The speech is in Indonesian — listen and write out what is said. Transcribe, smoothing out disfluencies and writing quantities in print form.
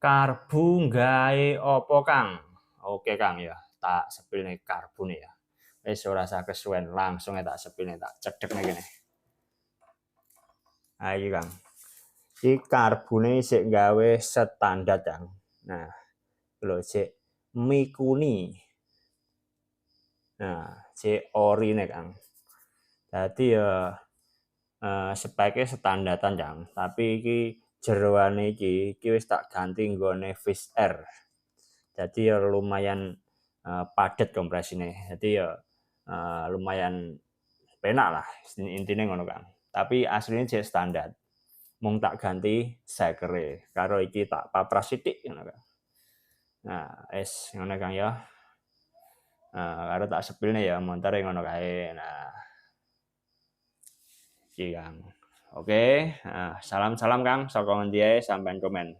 Karbu gawe apa, Kang? Oke, Kang ya. Tak sepilne karbune ya. Wis ora usah kesuwen, langsung tak sepilne tak cedhekne kene. Ha iki, Kang. Iki karbune sik gawe standar, Kang. Nah, lho sik Mikuni. Nah, sik orine, Kang. Dadi ya speke standaran, Kang. Tapi iki jeroane iki wis tak ganti nggone Fish Air. Jadi ya lumayan padet kompresine. Jadi ya lumayan penak lah intine ngono, Kang. Tapi asline jek standar. Mung tak ganti sekere karo iki tak papras sithik ngono, Kang. Nah, wis ngono, Kang ya. Karo tak sepilne ya montore ngono kae. Nah, iki, Kang. Oke, salam-salam Kang saka ngendi ae sampean komen.